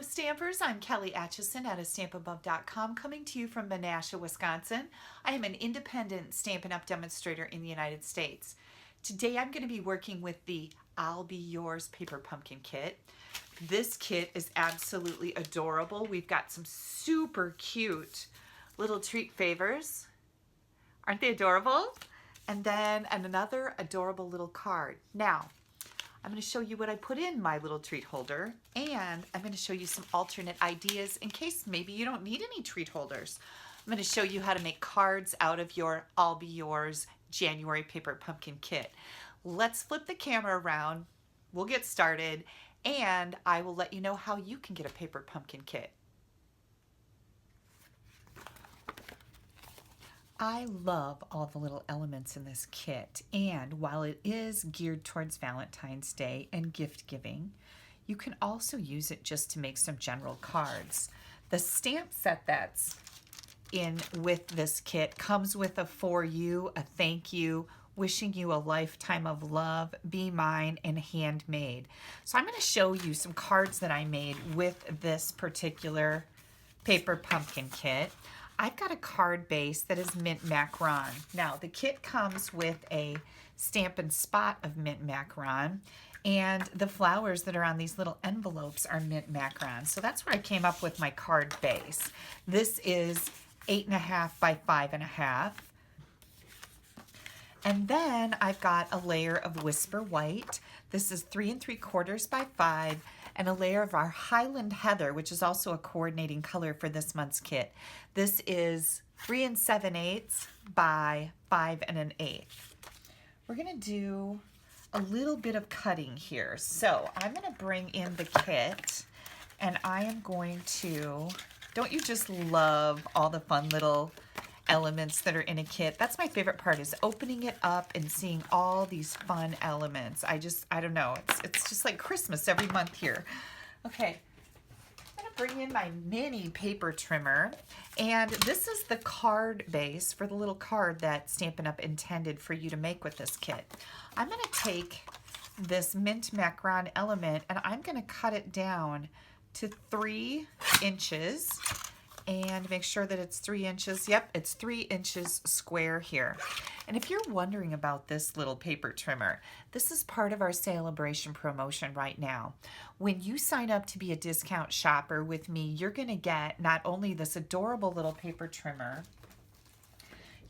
Stampers. I'm Kelly Atchison at stampabove.com, coming to you from Menasha, Wisconsin. I am an independent Stampin' Up! Demonstrator in the United States. Today I'm going to be working with the I'll Be Yours Paper Pumpkin Kit. This kit is absolutely adorable. We've got some super cute little treat favors. Aren't they adorable? And then another adorable little card. Now, I'm going to show you what I put in my little treat holder, and I'm going to show you some alternate ideas in case maybe you don't need any treat holders. I'm going to show you how to make cards out of your I'll Be Yours January Paper Pumpkin Kit. Let's flip the camera around. We'll get started, and I will let you know how you can get a paper pumpkin kit. I love all the little elements in this kit, and while it is geared towards Valentine's Day and gift giving, you can also use it just to make some general cards. The stamp set that's in with this kit comes with a for you, a thank you, wishing you a lifetime of love, be mine, and handmade. So I'm going to show you some cards that I made with this particular paper pumpkin kit. I've got a card base that is mint macaron. Now, the kit comes with a Stampin' Spot of mint macaron, and the flowers that are on these little envelopes are mint macaron. So that's where I came up with my card base. This is 8.5 by 5.5. And then I've got a layer of Whisper White. This is 3 3/4 by 5. And a layer of our Highland Heather, which is also a coordinating color for this month's kit. This is 3 7/8 by 5 1/8. We're gonna do a little bit of cutting here. So I'm gonna bring in the kit, and I am going to, don't you just love all the fun little elements that are in a kit? That's my favorite part, is opening it up and seeing all these fun elements. I don't know, it's just like Christmas every month here. Okay, I'm gonna bring in my mini paper trimmer, and this is the card base for the little card that Stampin' Up! Intended for you to make with this kit. I'm gonna take this mint macaron element and I'm gonna cut it down to 3 inches. And make sure that it's 3 inches. Yep, it's 3 inches square here. And if you're wondering about this little paper trimmer, this is part of our celebration promotion right now. When you sign up to be a discount shopper with me, you're gonna get not only this adorable little paper trimmer,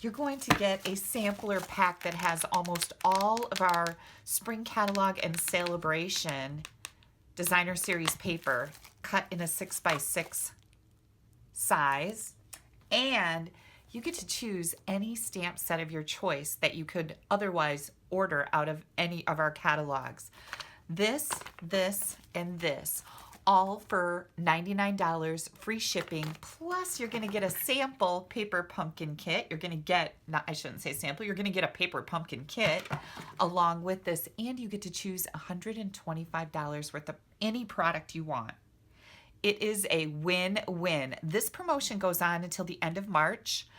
you're going to get a sampler pack that has almost all of our spring catalog and celebration designer series paper cut in a 6 by 6 size, and you get to choose any stamp set of your choice that you could otherwise order out of any of our catalogs. This, and this, all for $99, free shipping, plus you're going to get a sample paper pumpkin kit. You're going to get, I shouldn't say sample, you're going to get a paper pumpkin kit along with this, and you get to choose $125 worth of any product you want. It is a win-win. This promotion goes on until the end of March.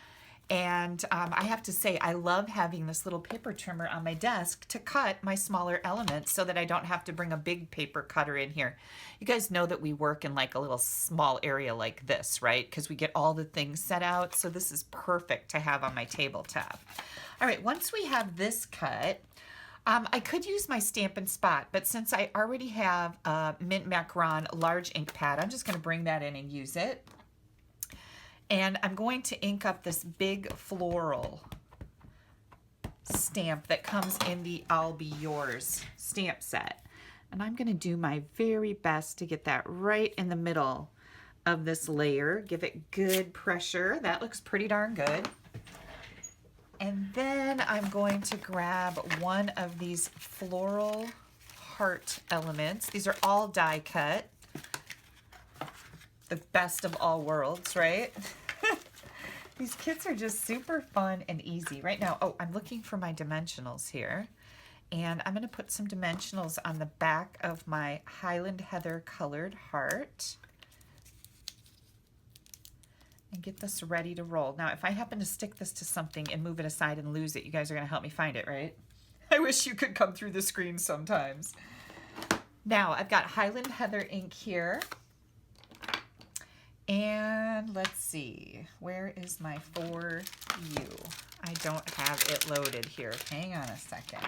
And I have to say, I love having this little paper trimmer on my desk to cut my smaller elements so that I don't have to bring a big paper cutter in here. You guys know that we work in like a little small area like this, right? Because we get all the things set out. So this is perfect to have on my tabletop. All right, once we have this cut, I could use my Stampin' Spot, but since I already have a mint macaron large ink pad, I'm just going to bring that in and use it. And I'm going to ink up this big floral stamp that comes in the I'll Be Yours stamp set. And I'm going to do my very best to get that right in the middle of this layer. Give it good pressure. That looks pretty darn good. And then I'm going to grab one of these floral heart elements. These are all die cut. The best of all worlds, right? These kits are just super fun and easy. Right now, oh, I'm looking for my dimensionals here. And I'm going to put some dimensionals on the back of my Highland Heather colored heart. And get this ready to roll. Now, if I happen to stick this to something and move it aside and lose it, you guys are going to help me find it, right? I wish you could come through the screen sometimes. Now, I've got Highland Heather ink here. And let's see, where is my for you? I don't have it loaded here. Hang on a second.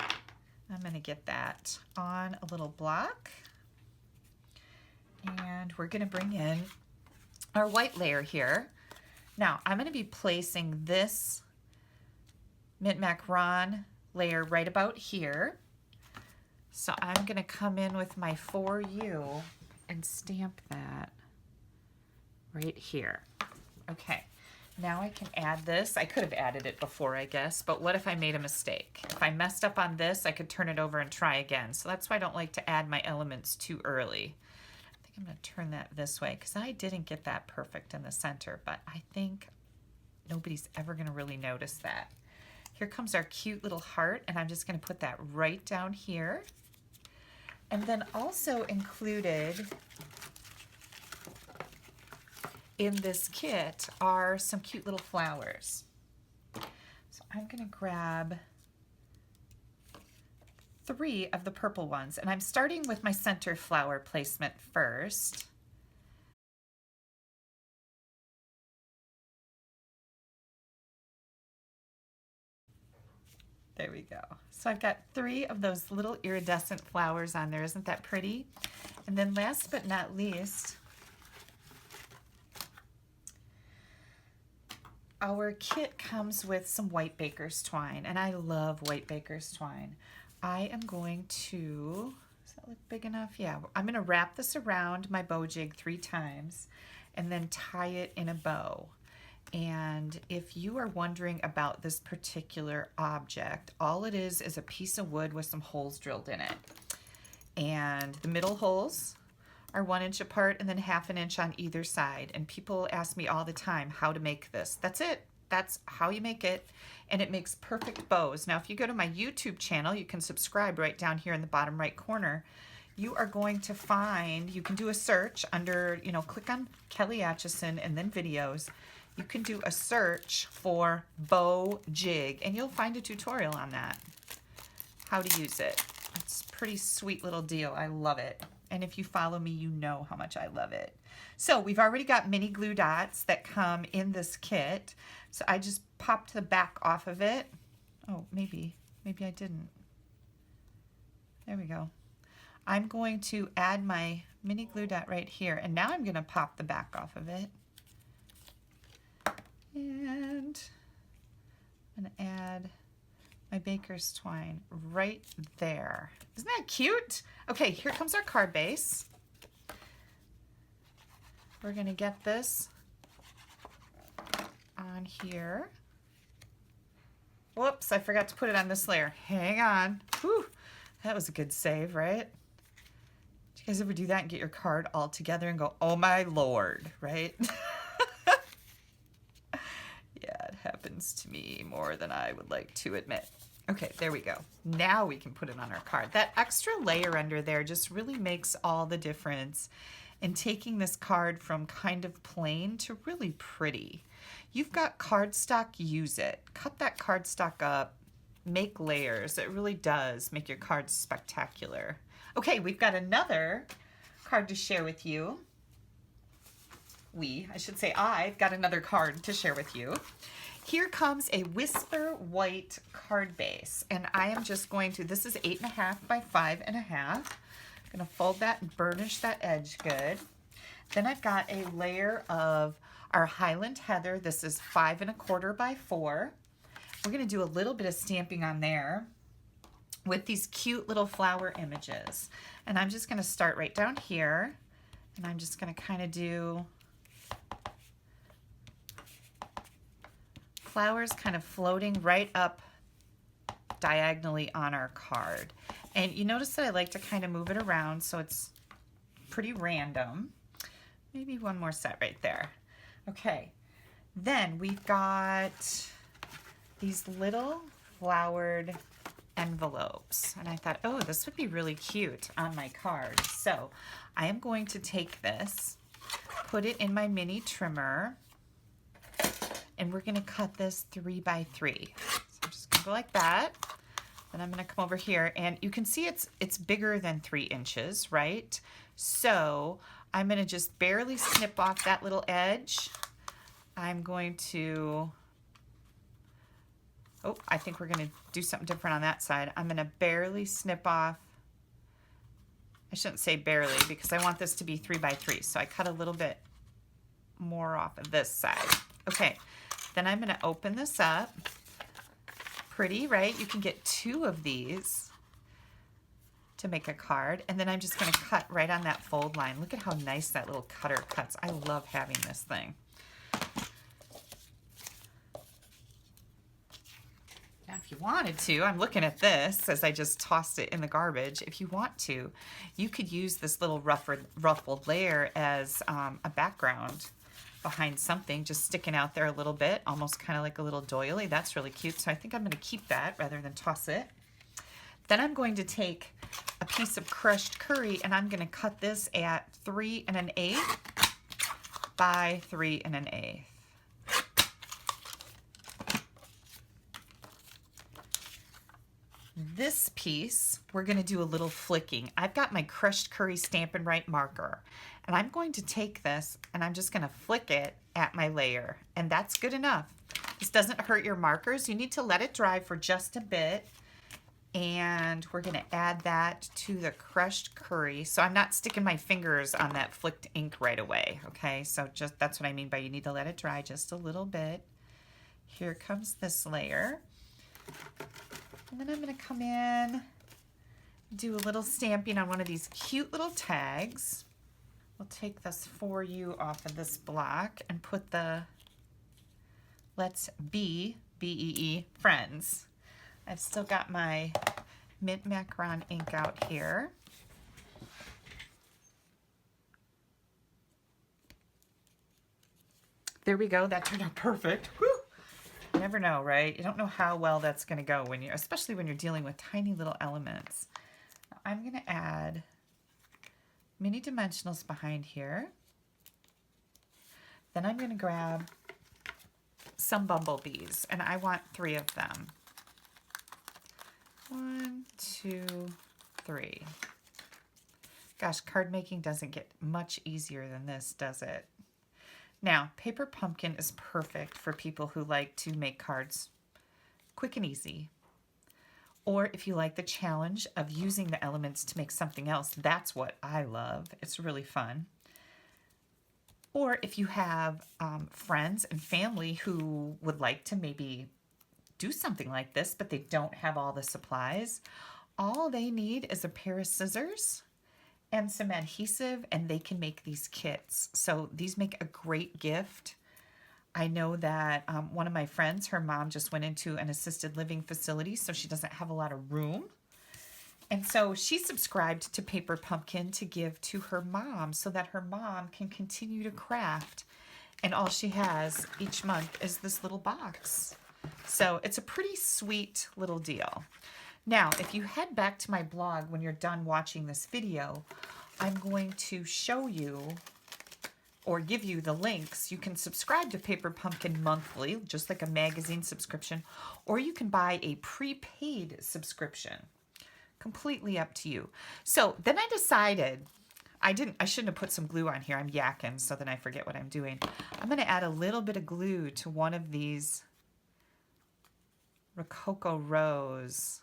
I'm going to get that on a little block. And we're going to bring in our white layer here. Now, I'm going to be placing this Mint Macaron layer right about here. So I'm going to come in with my For You and stamp that right here. Okay, now I can add this. I could have added it before, I guess, but what if I made a mistake? If I messed up on this, I could turn it over and try again. So that's why I don't like to add my elements too early. I think I'm going to turn that this way because I didn't get that perfect in the center, but I think nobody's ever going to really notice that. Here comes our cute little heart, and I'm just going to put that right down here. And then also included in this kit are some cute little flowers. So I'm going to grab 3 of the purple ones, and I'm starting with my center flower placement first. There we go. So I've got 3 of those little iridescent flowers on there. Isn't that pretty? And then last but not least, our kit comes with some white baker's twine, and I love white baker's twine. I am going to, does that look big enough? Yeah, I'm going to wrap this around my bow jig 3 times and then tie it in a bow. And if you are wondering about this particular object, all it is a piece of wood with some holes drilled in it. And the middle holes are 1 inch apart and then 1/2 inch on either side. And people ask me all the time how to make this. That's it. That's how you make it. And it makes perfect bows. Now, if you go to my YouTube channel, you can subscribe right down here in the bottom right corner. You are going to find, you can do a search under, click on Kelly Atchison and then videos. You can do a search for bow jig and you'll find a tutorial on that, how to use it. It's a pretty sweet little deal. I love it. And if you follow me, you know how much I love it. So we've already got mini glue dots that come in this kit. So I just popped the back off of it. Oh, maybe I didn't. There we go. I'm going to add my mini glue dot right here. And now I'm going to pop the back off of it. And I'm going to add my baker's twine right there. Isn't that cute? Okay, here comes our card base. We're going to get this on here. Whoops, I forgot to put it on this layer. Hang on. Whew, that was a good save, right? Did you guys ever do that and get your card all together and go, oh my Lord, right? Yeah, it happens to me more than I would like to admit. Okay, there we go. Now we can put it on our card. That extra layer under there just really makes all the difference in taking this card from kind of plain to really pretty. You've got cardstock, use it. Cut that cardstock up, make layers. It really does make your cards spectacular. Okay, we've got another card to share with you. I've got another card to share with you. Here comes a Whisper White card base, and I am just going to, this is 8.5 by 5.5. I'm gonna fold that and burnish that edge good. Then I've got a layer of our Highland Heather. This is 5 1/4 by 4. We're gonna do a little bit of stamping on there with these cute little flower images. And I'm just gonna start right down here, and I'm just gonna kind of do flowers kind of floating right up diagonally on our card. And you notice that I like to kind of move it around so it's pretty random. Maybe one more set right there. Okay, then we've got these little flowered envelopes. And I thought, oh, this would be really cute on my card. So I am going to take this, put it in my mini trimmer, and we're going to cut this 3 by 3. So I'm just going to go like that. Then I'm going to come over here, and you can see it's bigger than 3 inches, right? So I'm going to just barely snip off that little edge. I'm going to, oh, I think we're going to do something different on that side. I'm going to barely snip off. I shouldn't say barely because I want this to be 3 by 3. So I cut a little bit more off of this side. Okay, then I'm going to open this up. Pretty, right? You can get 2 of these to make a card, and then I'm just going to cut right on that fold line. Look at how nice that little cutter cuts. I love having this thing. Now if you wanted to, I'm looking at this as I just tossed it in the garbage. If you want to, you could use this little ruffled layer as a background behind something, just sticking out there a little bit, almost kind of like a little doily. That's really cute. So I think I'm going to keep that rather than toss it. Then I'm going to take a piece of crushed curry and I'm going to cut this at 3 1/8 by 3 1/8. This piece, we're going to do a little flicking. I've got my crushed curry Stampin' Up marker, and I'm going to take this and I'm just going to flick it at my layer, and that's good enough. This doesn't hurt your markers. You need to let it dry for just a bit, and we're going to add that to the crushed curry. So I'm not sticking my fingers on that flicked ink right away, okay? So just that's what I mean by you need to let it dry just a little bit. Here comes this layer. And then I'm going to come in, do a little stamping on one of these cute little tags. We'll take this For You off of this block and put the Let's Be, B-E-E, Friends. I've still got my mint macaron ink out here. There we go. That turned out perfect. Woo! You never know, right? You don't know how well that's going to go when you're, especially when you're dealing with tiny little elements. Now, I'm going to add mini dimensionals behind here. Then I'm going to grab some bumblebees, and I want 3 of them. 1, 2, 3. Gosh, card making doesn't get much easier than this, does it? Now, paper pumpkin is perfect for people who like to make cards quick and easy. Or if you like the challenge of using the elements to make something else, that's what I love. It's really fun. Or if you have friends and family who would like to maybe do something like this, but they don't have all the supplies, all they need is a pair of scissors and some adhesive, and they can make these kits. So these make a great gift. I know that one of my friends, her mom just went into an assisted living facility, so she doesn't have a lot of room. And so she subscribed to Paper Pumpkin to give to her mom so that her mom can continue to craft. And all she has each month is this little box. So it's a pretty sweet little deal. Now, if you head back to my blog when you're done watching this video, I'm going to show you or give you the links. You can subscribe to Paper Pumpkin monthly, just like a magazine subscription, or you can buy a prepaid subscription. Completely up to you. So then I decided, I shouldn't have put some glue on here. I'm yakking so that I forget what I'm doing. I'm going to add a little bit of glue to one of these Rococo Rose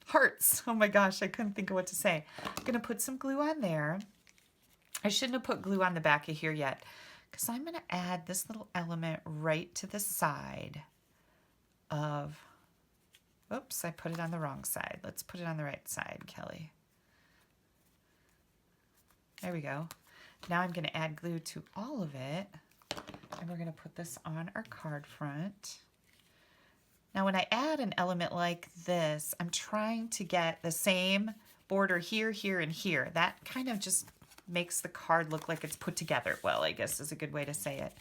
hearts. Oh my gosh, I couldn't think of what to say. I'm going to put some glue on there. I shouldn't have put glue on the back of here yet because I'm going to add this little element right to the side of, oops, I put it on the wrong side. Let's put it on the right side, Kelly. There we go. Now I'm going to add glue to all of it, and we're going to put this on our card front. Now when I add an element like this, I'm trying to get the same border here, here, and here. That kind of just makes the card look like it's put together well, I guess is a good way to say it.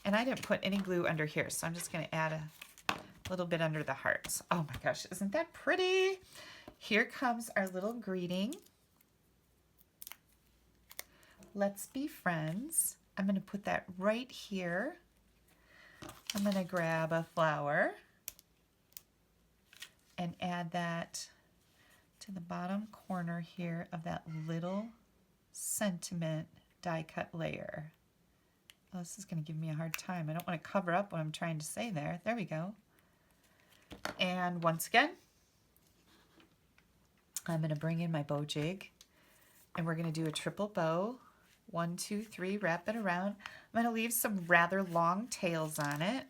And I didn't put any glue under here, so I'm just going to add a little bit under the hearts. Oh my gosh, isn't that pretty? Here comes our little greeting. Let's be friends. I'm going to put that right here. I'm going to grab a flower and add that to the bottom corner here of that little sentiment die cut layer. Oh, this is going to give me a hard time. I don't want to cover up what I'm trying to say there. There we go. And once again, I'm going to bring in my bow jig, and we're going to do a triple bow. 1, 2, 3, wrap it around. I'm going to leave some rather long tails on it.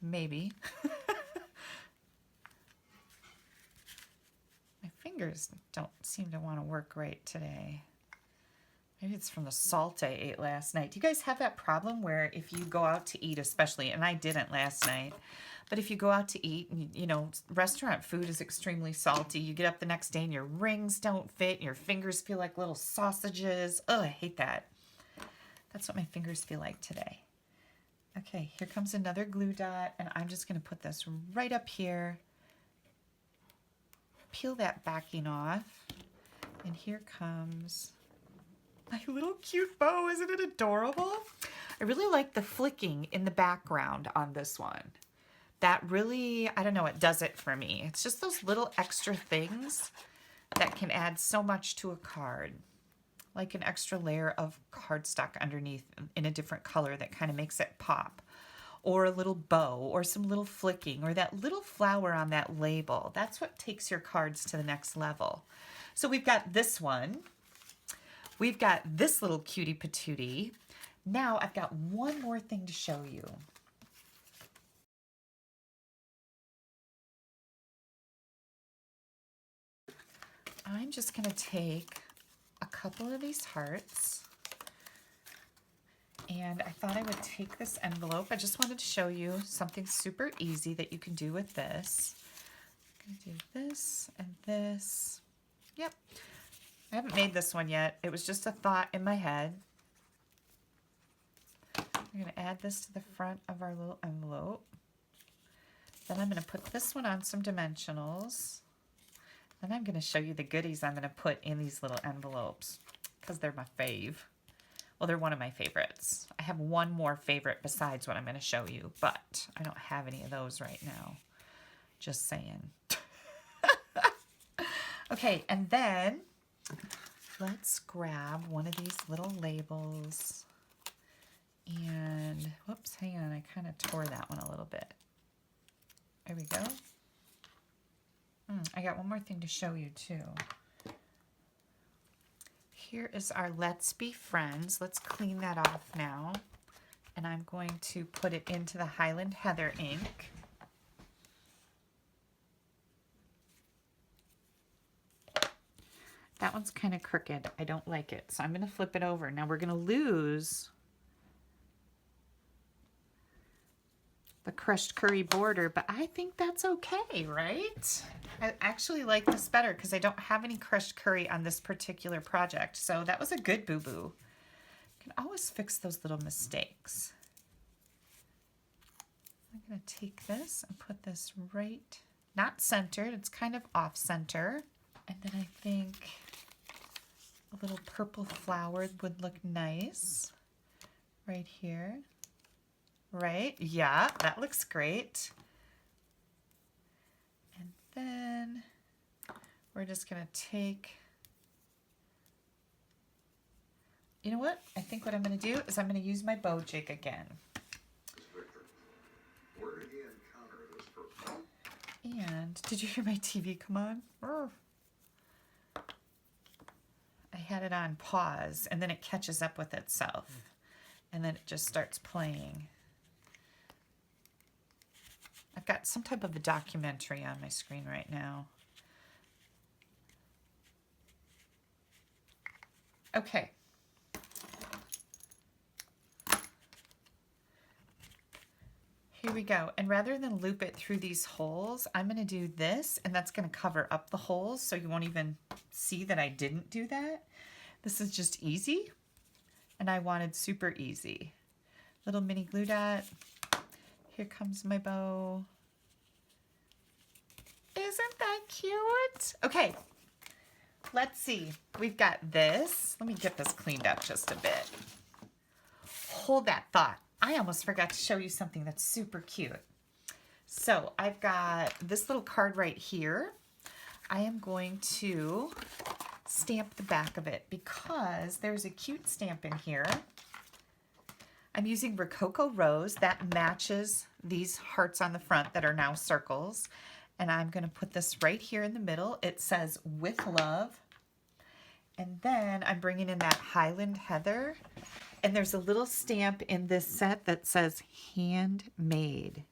Maybe. My fingers don't seem to want to work right today. Maybe it's from the salt I ate last night. Do you guys have that problem where if you go out to eat, especially, and I didn't last night, but if you go out to eat, and, you know, restaurant food is extremely salty. You get up the next day and your rings don't fit, and your fingers feel like little sausages. Oh, I hate that. That's what my fingers feel like today. Okay, here comes another glue dot, and I'm just going to put this right up here. Peel that backing off, and here comes my little cute bow. Isn't it adorable? I really like the flicking in the background on this one. That really, I don't know, it does it for me. It's just those little extra things that can add so much to a card. Like an extra layer of cardstock underneath in a different color that kind of makes it pop. Or a little bow, or some little flicking, or that little flower on that label. That's what takes your cards to the next level. So we've got this one. We've got this little cutie patootie. Now I've got one more thing to show you. I'm just going to take a couple of these hearts, and I thought I would take this envelope. I just wanted to show you something super easy that you can do with this. I'm going to do this and this. Yep. I haven't made this one yet. It was just a thought in my head. I'm going to add this to the front of our little envelope. Then I'm going to put this one on some dimensionals. Then I'm going to show you the goodies I'm going to put in these little envelopes because they're my fave. Well, they're one of my favorites. I have one more favorite besides what I'm going to show you, but I don't have any of those right now. Just saying. Okay, and then let's grab one of these little labels. And, whoops, hang on. I kind of tore that one a little bit. There we go. I got one more thing to show you, too. Here is our Let's Be Friends. Let's clean that off now. And I'm going to put it into the Highland Heather ink. That one's kind of crooked. I don't like it. So I'm going to flip it over. Now we're going to lose the crushed curry border, but I think that's okay, right? I actually like this better because I don't have any crushed curry on this particular project. So that was a good boo-boo. You can always fix those little mistakes. I'm going to take this and put this right, not centered, it's kind of off center. And then I think a little purple flower would look nice right here. Right? Yeah, that looks great. And then we're just going to take, you know what? I think what I'm going to do is I'm going to use my bow jig again. And did you hear my TV come on? I had it on pause, and then it catches up with itself, and then it just starts playing. I've got some type of a documentary on my screen right now. Okay. Here we go. And rather than loop it through these holes, I'm going to do this, and that's going to cover up the holes so you won't even see that I didn't do that. This is just easy, and I wanted super easy. Little mini glue dot. Here comes my bow. Isn't that cute? Okay, let's see. We've got this. Let me get this cleaned up just a bit. Hold that thought. I almost forgot to show you something that's super cute. So I've got this little card right here. I am going to stamp the back of it because there's a cute stamp in here. I'm using Rococo Rose that matches these hearts on the front that are now circles. And I'm going to put this right here in the middle. It says with love. And then I'm bringing in that Highland Heather. And there's a little stamp in this set that says handmade.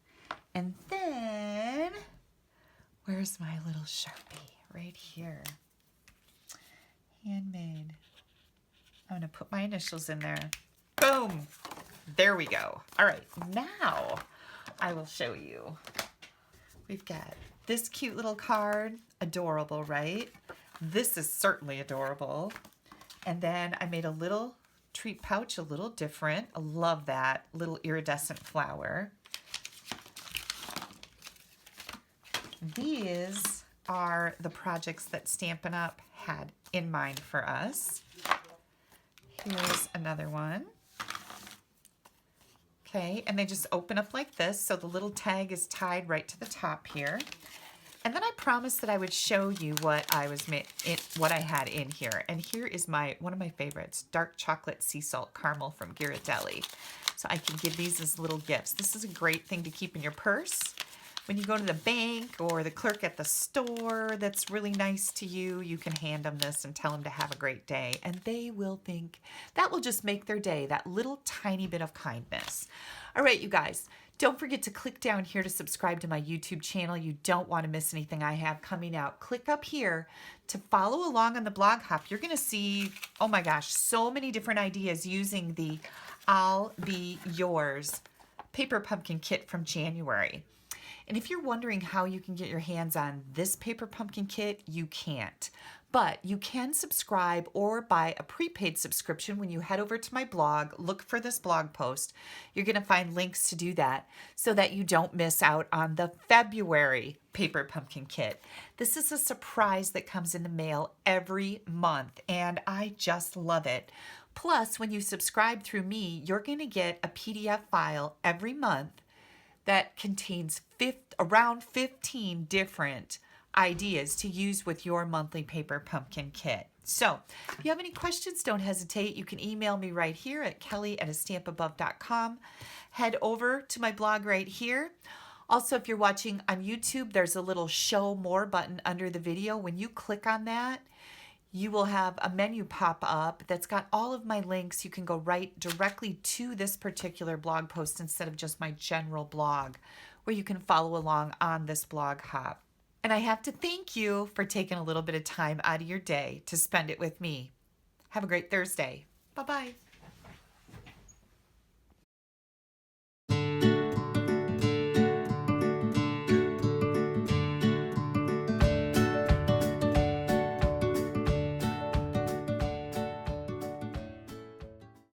And then, where's my little Sharpie? Right here. Handmade. I'm going to put my initials in there. Boom. There we go. All right, now I will show you. We've got this cute little card. Adorable, right? This is certainly adorable. And then I made a little treat pouch, a little different. I love that little iridescent flower. These are the projects that Stampin' Up! Had in mind for us. Here's another one. Okay, and they just open up like this, so the little tag is tied right to the top here. And then I promised that I would show you what I had in here. And here is one of my favorites, dark chocolate sea salt caramel from Ghirardelli. So I can give these as little gifts. This is a great thing to keep in your purse. When you go to the bank or the clerk at the store that's really nice to you, you can hand them this and tell them to have a great day. And they will think that will just make their day, that little tiny bit of kindness. All right, you guys, don't forget to click down here to subscribe to my YouTube channel. You don't want to miss anything I have coming out. Click up here to follow along on the blog hop. You're going to see, oh my gosh, so many different ideas using the I'll Be Yours paper pumpkin kit from January. And if you're wondering how you can get your hands on this paper pumpkin kit, you can't. But you can subscribe or buy a prepaid subscription when you head over to my blog. Look for this blog post. You're going to find links to do that so that you don't miss out on the February paper pumpkin kit. This is a surprise that comes in the mail every month, and I just love it. Plus, when you subscribe through me, you're going to get a PDF file every month that contains around 15 different ideas to use with your monthly paper pumpkin kit. So if you have any questions, don't hesitate. You can email me right here at kelly@astampabove.com. Head over to my blog right here. Also, if you're watching on YouTube, there's a little show more button under the video. When you click on that, you will have a menu pop up that's got all of my links. You can go right directly to this particular blog post instead of just my general blog, where you can follow along on this blog hop. And I have to thank you for taking a little bit of time out of your day to spend it with me. Have a great Thursday. Bye-bye.